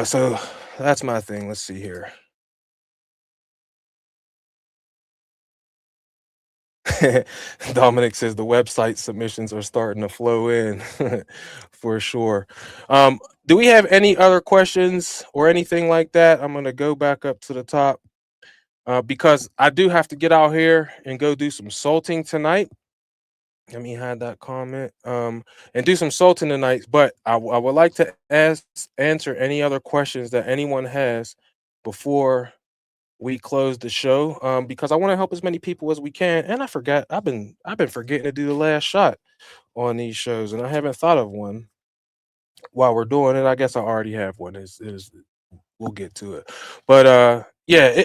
So that's my thing. Let's see here. Dominic says the website submissions are starting to flow in for sure. Do we have any other questions or anything like that? I'm gonna go back up to the top because I do have to get out here and go do some salting tonight. Let me hide that comment. And do some salting tonight. But I would like to answer any other questions that anyone has before we close the show. Because I want to help as many people as we can. And I forgot I've been forgetting to do the last shot on these shows, and I haven't thought of one while we're doing it. I guess I already have one. Is we'll get to it. But yeah,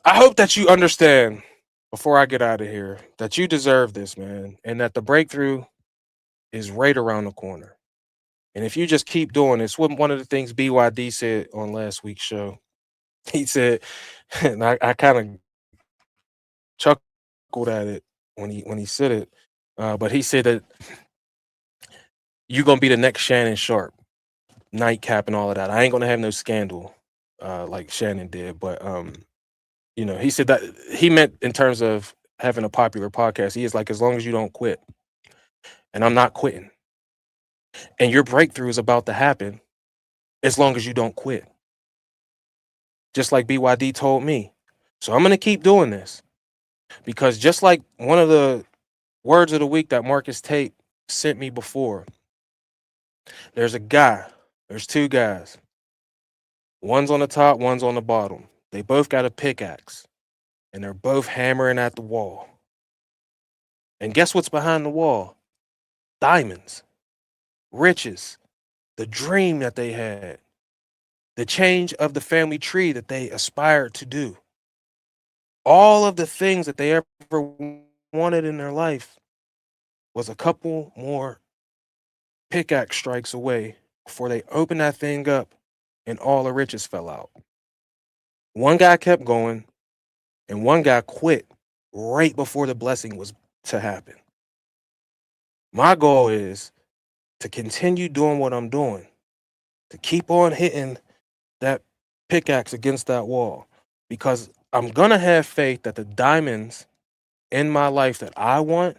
I hope that you understand before I get out of here that you deserve this, man, and that the breakthrough is right around the corner. And if you just keep doing this, one of the things BYD said on last week's show, he said, and I kind of chuckled at it when he said it, but he said that you're gonna be the next Shannon Sharp, nightcap and all of that. I ain't gonna have no scandal like Shannon did, but he said that he meant in terms of having a popular podcast. He is like, as long as you don't quit, and I'm not quitting, and your breakthrough is about to happen, as long as you don't quit. Just like BYD told me. So I'm gonna keep doing this because just like one of the words of the week that Marcus Tate sent me before, there's a guy, there's two guys. One's on the top, one's on the bottom. They both got a pickaxe and they're both hammering at the wall. And guess what's behind the wall? Diamonds, riches, the dream that they had, the change of the family tree that they aspired to do. All of the things that they ever wanted in their life was a couple more pickaxe strikes away before they opened that thing up and all the riches fell out. One guy kept going, and one guy quit right before the blessing was to happen. My goal is to continue doing what I'm doing, to keep on hitting that pickaxe against that wall, because I'm going to have faith that the diamonds in my life that I want,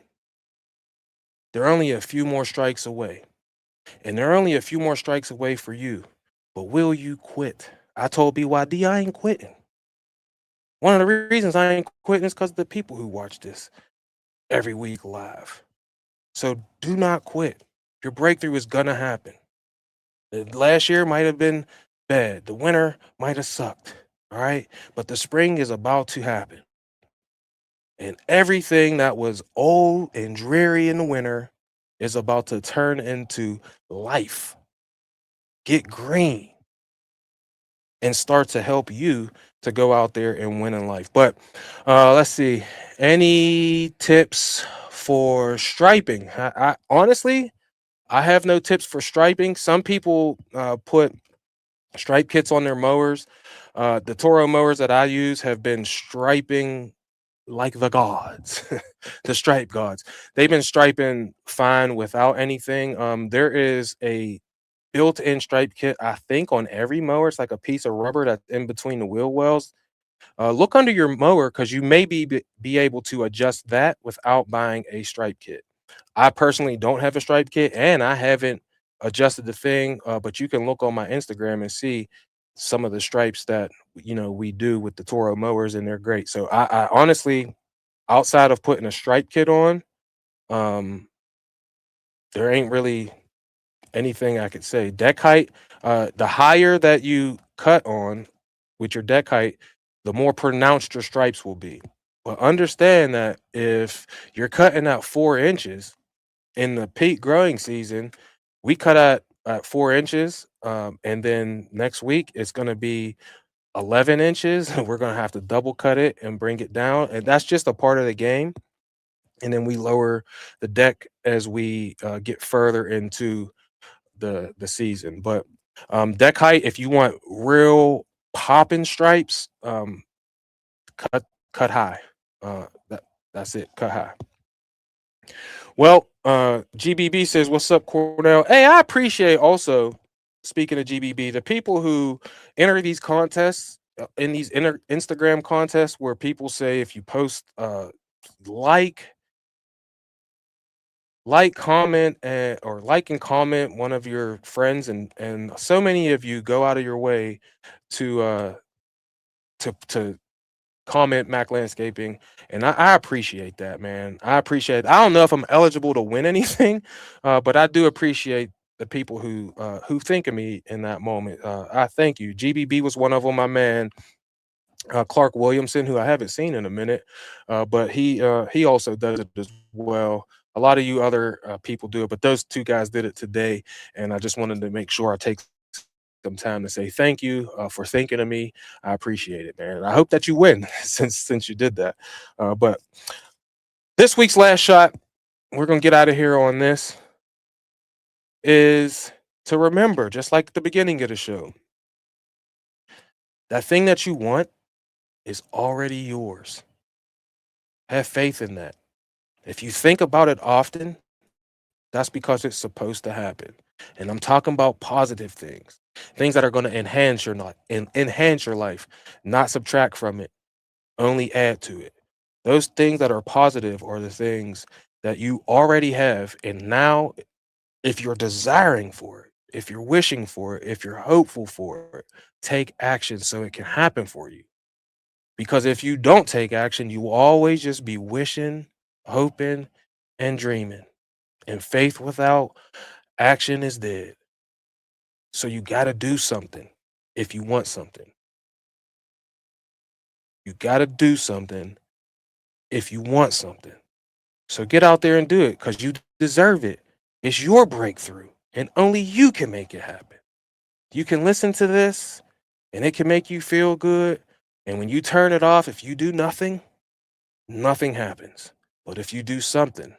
they're only a few more strikes away. And they're only a few more strikes away for you. But will you quit? I told BYD I ain't quitting. One of the reasons I ain't quitting is because of the people who watch this every week live. So do not quit. Your breakthrough is gonna happen. The last year might have been bad. The winter might have sucked. All right. But the spring is about to happen. And everything that was old and dreary in the winter is about to turn into life. Get green and start to help you to go out there and win in life. But let's see. Any tips for striping? I honestly, I have no tips for striping. Some people put stripe kits on their mowers. The Toro mowers that I use have been striping like the gods, the stripe gods. They've been striping fine without anything. There is a built-in stripe kit, I think, on every mower. It's like a piece of rubber that's in between the wheel wells. Look under your mower because you may be able to adjust that without buying a stripe kit. I personally don't have a stripe kit and I haven't adjusted the thing, but you can look on my Instagram and see some of the stripes that we do with the Toro mowers, and they're great. So I honestly, outside of putting a stripe kit on, um, there ain't really anything I could say. Deck height, the higher that you cut on with your deck height, the more pronounced your stripes will be. But understand that if you're cutting out 4 inches in the peak growing season, we cut at 4 inches, and then next week it's going to be 11 inches. We're going to have to double cut it and bring it down, and that's just a part of the game. And then we lower the deck as we get further into the season. But deck height, if you want real popping stripes, cut high. That's it. Cut high. Well, GBB says, "What's up, Cornell?" Hey, I appreciate also. Speaking of GBB, the people who enter these contests in these Instagram contests where people say if you post like comment, or like and comment one of your friends, and so many of you go out of your way to to comment Mac Landscaping, and I appreciate that, man. I appreciate. I don't know if I'm eligible to win anything, but I do appreciate the people who think of me in that moment. I thank you. GBB was one of them, my man. Clark Williamson, who I haven't seen in a minute, but he also does it as well. A lot of you other people do it, but those two guys did it today, and I just wanted to make sure I take some time to say thank you for thinking of me. I appreciate it, man. I hope that you win since you did that. But this week's last shot, we're gonna get out of here on this, is to remember, just like the beginning of the show, that thing that you want is already yours. Have faith in that. If you think about it often, that's because it's supposed to happen. And I'm talking about positive things, things that are going to enhance your life, not subtract from it, only add to it. Those things that are positive are the things that you already have. And now, if you're desiring for it, if you're wishing for it, if you're hopeful for it, take action so it can happen for you. Because if you don't take action, you will always just be wishing, hoping, and dreaming. And faith without action is dead. So you got to do something if you want something. You got to do something if you want something. So get out there and do it because you deserve it. It's your breakthrough, and only you can make it happen. You can listen to this, and it can make you feel good. And when you turn it off, if you do nothing, nothing happens. But if you do something,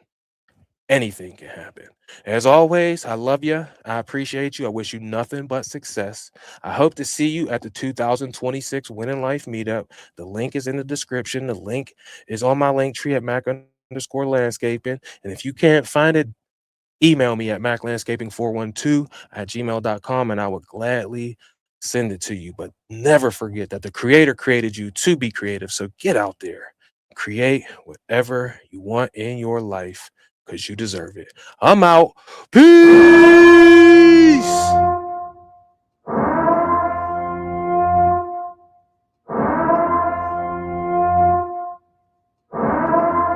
anything can happen. As always, I love you. I appreciate you. I wish you nothing but success. I hope to see you at the 2026 Winning Life Meetup. The link is in the description. The link is on my link tree at Mac_landscaping. And if you can't find it, email me at maclandscaping412@gmail.com and I would gladly send it to you. But never forget that the creator created you to be creative. So get out there, create whatever you want in your life because you deserve it. I'm out. Peace.